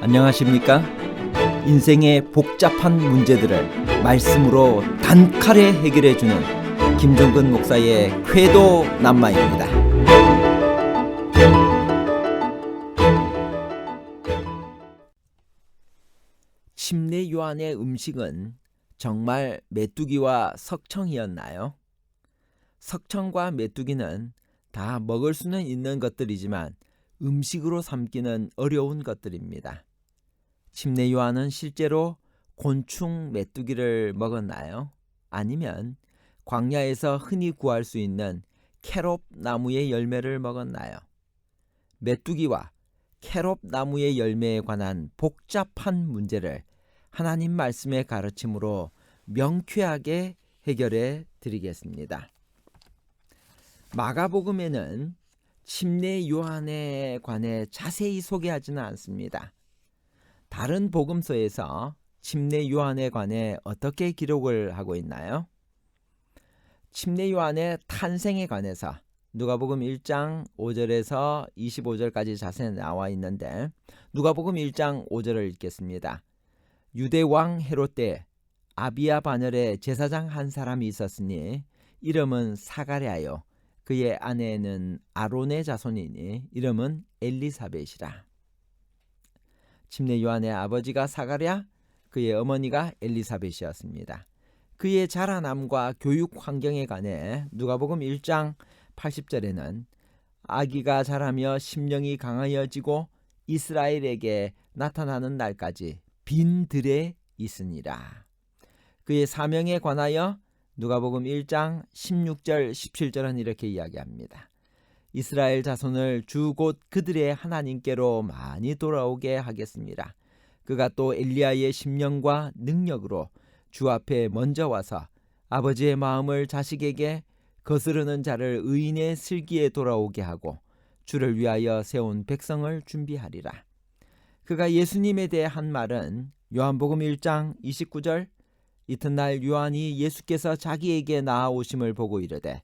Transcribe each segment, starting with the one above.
안녕하십니까? 인생의 복잡한 문제들을 말씀으로 단칼에 해결해주는 김종근 목사의 쾌도 남마입니다. 침례 요한의 음식은 정말 메뚜기와 석청이었나요? 석청과 메뚜기는 다 먹을 수는 있는 것들이지만 음식으로 삼기는 어려운 것들입니다. 침례 요한은 실제로 곤충 메뚜기를 먹었나요? 아니면 광야에서 흔히 구할 수 있는 캐롭 나무의 열매를 먹었나요? 메뚜기와 캐롭 나무의 열매에 관한 복잡한 문제를 하나님 말씀의 가르침으로 명쾌하게 해결해 드리겠습니다. 마가복음에는 침례 요한에 관해 자세히 소개하지는 않습니다. 다른 복음서에서 침례 요한에 관해 어떻게 기록을 하고 있나요? 침례 요한의 탄생에 관해서 누가복음 1장 5절에서 25절까지 자세히 나와 있는데 누가복음 1장 5절을 읽겠습니다. 유대 왕 헤롯 때 아비야 반열에 제사장 한 사람이 있었으니 이름은 사가랴요. 그의 아내는 아론의 자손이니 이름은 엘리사벳이라. 침례 요한의 아버지가 사가랴, 그의 어머니가 엘리사벳이었습니다. 그의 자라남과 교육 환경에 관해 누가복음 1장 80절에는 아기가 자라며 심령이 강하여지고 이스라엘에게 나타나는 날까지 빈 들에 있으니라. 그의 사명에 관하여 누가복음 1장 16절 17절은 이렇게 이야기합니다. 이스라엘 자손을 주 곧 그들의 하나님께로 많이 돌아오게 하겠습니다. 그가 또 엘리야의 심령과 능력으로 주 앞에 먼저 와서 아버지의 마음을 자식에게 거스르는 자를 의인의 슬기에 돌아오게 하고 주를 위하여 세운 백성을 준비하리라. 그가 예수님에 대해 한 말은 요한복음 1장 29절 이튿날 요한이 예수께서 자기에게 나아오심을 보고 이르되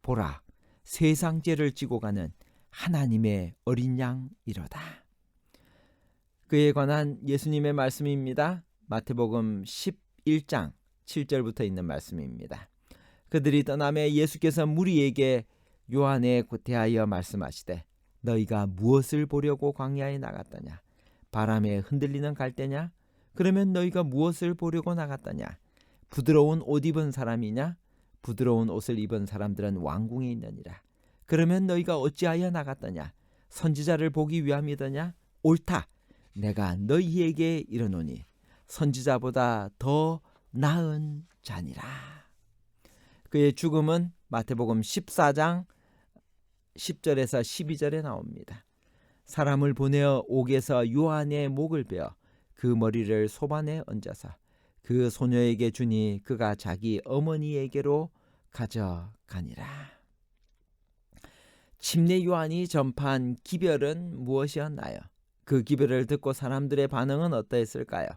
보라 세상 죄를 지고 가는 하나님의 어린 양이로다. 그에 관한 예수님의 말씀입니다. 마태복음 11장 7절부터 있는 말씀입니다. 그들이 떠나매 예수께서 무리에게 요한에 대하여 말씀하시되 너희가 무엇을 보려고 광야에 나갔더냐? 바람에 흔들리는 갈대냐? 그러면 너희가 무엇을 보려고 나갔더냐? 부드러운 옷 입은 사람이냐? 부드러운 옷을 입은 사람들은 왕궁에 있느니라. 그러면 너희가 어찌하여 나갔더냐? 선지자를 보기 위함이더냐? 옳다. 내가 너희에게 이르노니 선지자보다 더 나은 자니라. 그의 죽음은 마태복음 14장 10절에서 12절에 나옵니다. 사람을 보내어 옥에서 요한의 목을 베어 그 머리를 소반에 얹어서 그 소녀에게 주니 그가 자기 어머니에게로 가져가니라. 침례 요한이 전파한 기별은 무엇이었나요? 그 기별을 듣고 사람들의 반응은 어떠했을까요?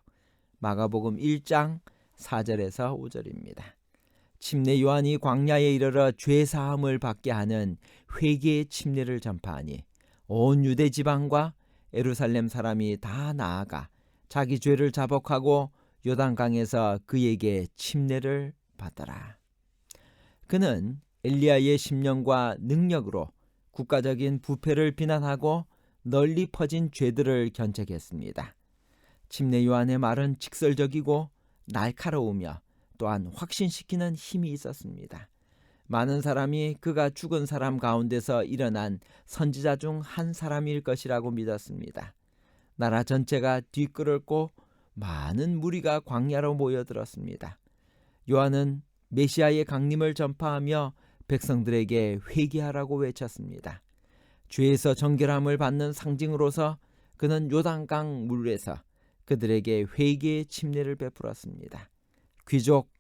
마가복음 1장 4절에서 5절입니다. 침례 요한이 광야에 이르러 죄 사함을 받게 하는 회개의 침례를 전파하니 온 유대 지방과 예루살렘 사람이 다 나아가 자기 죄를 자복하고 요단강에서 그에게 침례를 받더라. 그는 엘리야의 심령과 능력으로 국가적인 부패를 비난하고 널리 퍼진 죄들을 견책했습니다. 침례 요한의 말은 직설적이고 날카로우며 또한 확신시키는 힘이 있었습니다. 많은 사람이 그가 죽은 사람 가운데서 일어난 선지자 중 한 사람일 것이라고 믿었습니다. 나라 전체가 뒤끓었고 많은 무리가 광야로 모여들었습니다. 요한은 메시아의 강림을 전파하며 백성들에게 회개하라고 외쳤습니다. 죄에서 정결함을 받는 상징으로서 그는 요단강 물에서 그들에게 회개의 침례를 베풀었습니다. 귀족,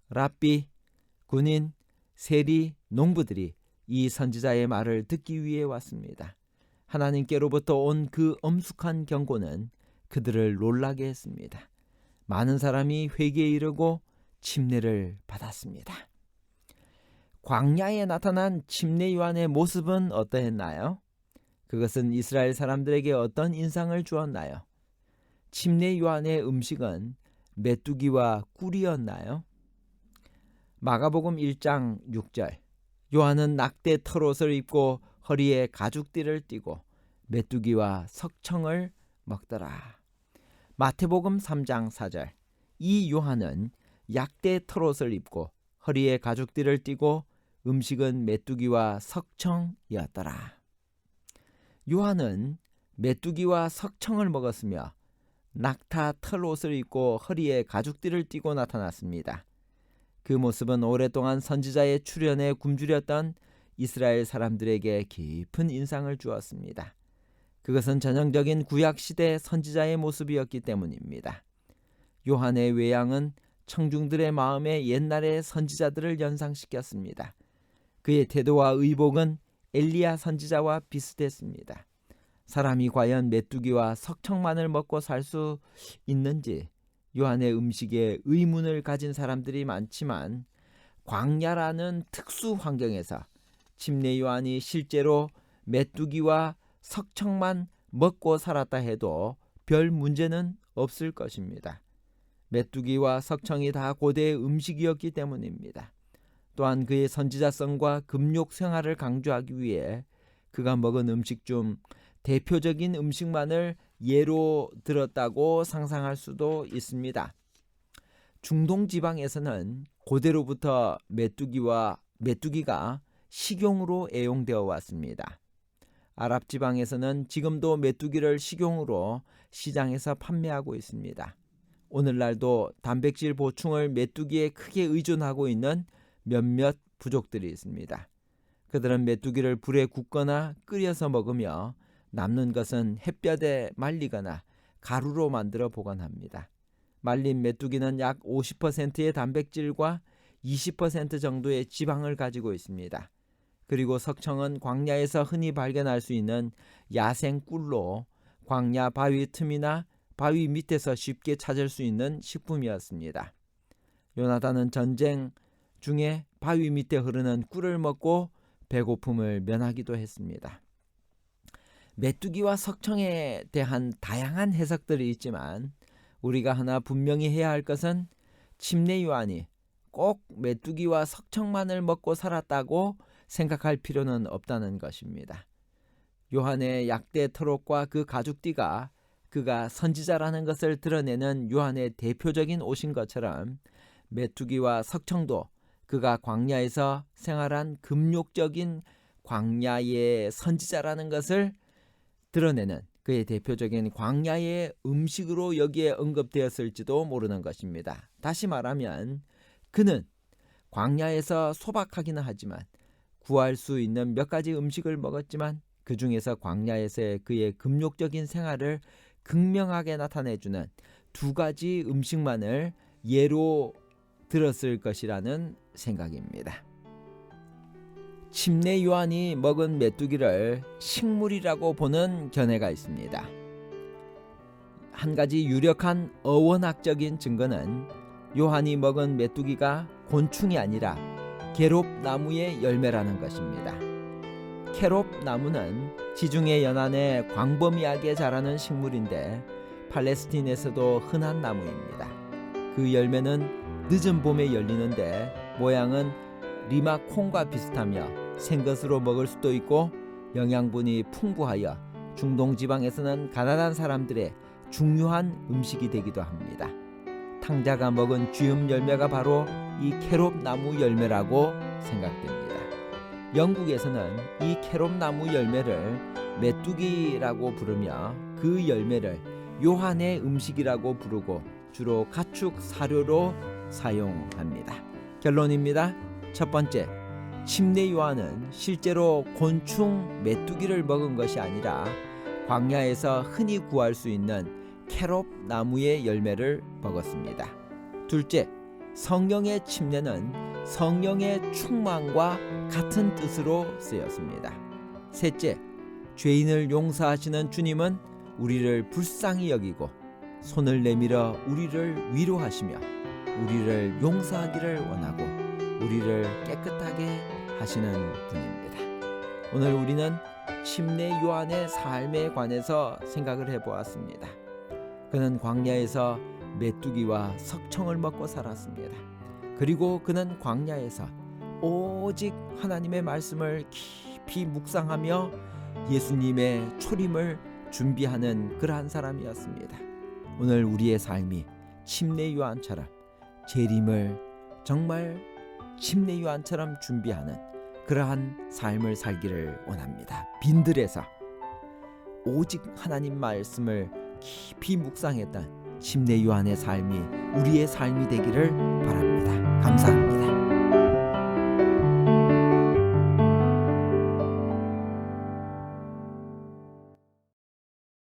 랍비, 군인, 세리, 농부들이 이 선지자의 말을 듣기 위해 왔습니다. 하나님께로부터 온 그 엄숙한 경고는 그들을 놀라게 했습니다. 많은 사람이 회개에 이르고 침례를 받았습니다. 광야에 나타난 침례 요한의 모습은 어떠했나요? 그것은 이스라엘 사람들에게 어떤 인상을 주었나요? 침례 요한의 음식은 메뚜기와 꿀이었나요? 마가복음 1장 6절, 요한은 낙대 털옷을 입고 허리에 가죽띠를 띠고 메뚜기와 석청을 먹더라. 마태복음 3장 4절, 이 요한은 약대 털옷을 입고 허리에 가죽띠를 띠고 음식은 메뚜기와 석청이었더라. 요한은 메뚜기와 석청을 먹었으며 낙타 털옷을 입고 허리에 가죽띠를 띠고 나타났습니다. 그 모습은 오랫동안 선지자의 출현에 굶주렸던 이스라엘 사람들에게 깊은 인상을 주었습니다. 그것은 전형적인 구약시대 선지자의 모습이었기 때문입니다. 요한의 외양은 청중들의 마음에 옛날의 선지자들을 연상시켰습니다. 그의 태도와 의복은 엘리야 선지자와 비슷했습니다. 사람이 과연 메뚜기와 석청만을 먹고 살 수 있는지 요한의 음식에 의문을 가진 사람들이 많지만, 광야라는 특수 환경에서 침례 요한이 실제로 메뚜기와 석청만 먹고 살았다 해도 별 문제는 없을 것입니다. 메뚜기와 석청이 다 고대의 음식이었기 때문입니다. 또한 그의 선지자성과 금욕 생활을 강조하기 위해 그가 먹은 음식 중 대표적인 음식만을 예로 들었다고 상상할 수도 있습니다. 중동 지방에서는 고대로부터 메뚜기가 식용으로 애용되어 왔습니다. 아랍 지방에서는 지금도 메뚜기를 식용으로 시장에서 판매하고 있습니다. 오늘날도 단백질 보충을 메뚜기에 크게 의존하고 있는 몇몇 부족들이 있습니다. 그들은 메뚜기를 불에 굽거나 끓여서 먹으며 남는 것은 햇볕에 말리거나 가루로 만들어 보관합니다. 말린 메뚜기는 약 50%의 단백질과 20% 정도의 지방을 가지고 있습니다. 그리고 석청은 광야에서 흔히 발견할 수 있는 야생 꿀로 광야 바위 틈이나 바위 밑에서 쉽게 찾을 수 있는 식품이었습니다. 요나단은 전쟁 중에 바위 밑에 흐르는 꿀을 먹고 배고픔을 면하기도 했습니다. 메뚜기와 석청에 대한 다양한 해석들이 있지만 우리가 하나 분명히 해야 할 것은 침례 요한이 꼭 메뚜기와 석청만을 먹고 살았다고 생각할 필요는 없다는 것입니다. 요한의 약대 털옷과 그 가죽띠가 그가 선지자라는 것을 드러내는 요한의 대표적인 옷인 것처럼 메뚜기와 석청도 그가 광야에서 생활한 금욕적인 광야의 선지자라는 것을 드러내는 그의 대표적인 광야의 음식으로 여기에 언급되었을지도 모르는 것입니다. 다시 말하면 그는 광야에서 소박하기는 하지만 구할 수 있는 몇 가지 음식을 먹었지만 그 중에서 광야에서의 그의 금욕적인 생활을 극명하게 나타내주는 두 가지 음식만을 예로 들었을 것이라는 생각입니다. 침례 요한이 먹은 메뚜기를 식물이라고 보는 견해가 있습니다. 한 가지 유력한 어원학적인 증거는 요한이 먹은 메뚜기가 곤충이 아니라 게롭나무의 열매라는 것입니다. 게롭나무는 지중해 연안에 광범위하게 자라는 식물인데 팔레스틴에서도 흔한 나무입니다. 그 열매는 늦은 봄에 열리는데 모양은 리마콩과 비슷하며 생것으로 먹을 수도 있고 영양분이 풍부하여 중동 지방에서는 가난한 사람들의 중요한 음식이 되기도 합니다. 탕자가 먹은 쥐음 열매가 바로 이 캐롭나무 열매라고 생각됩니다. 영국에서는 이 캐롭나무 열매를 메뚜기라고 부르며 그 열매를 요한의 음식이라고 부르고 주로 가축 사료로 사용합니다. 결론입니다. 첫 번째, 침례 요한은 실제로 곤충 메뚜기를 먹은 것이 아니라 광야에서 흔히 구할 수 있는 캐롭 나무의 열매를 먹었습니다. 둘째, 성령의 침례는 성령의 충만과 같은 뜻으로 쓰였습니다. 셋째, 죄인을 용서하시는 주님은 우리를 불쌍히 여기고 손을 내밀어 우리를 위로하시며 우리를 용서하기를 원하고 우리를 깨끗하게 하시는 분입니다. 오늘 우리는 침례 요한의 삶에 관해서 생각을 해보았습니다. 그는 광야에서 메뚜기와 석청을 먹고 살았습니다. 그리고 그는 광야에서 오직 하나님의 말씀을 깊이 묵상하며 예수님의 초림을 준비하는 그러한 사람이었습니다. 오늘 우리의 삶이 침례 요한처럼 재림을 정말 침례 요한처럼 준비하는 그러한 삶을 살기를 원합니다. 빈들에서 오직 하나님 말씀을 깊이 묵상했던 침례 요한의 삶이 우리의 삶이 되기를 바랍니다. 감사합니다.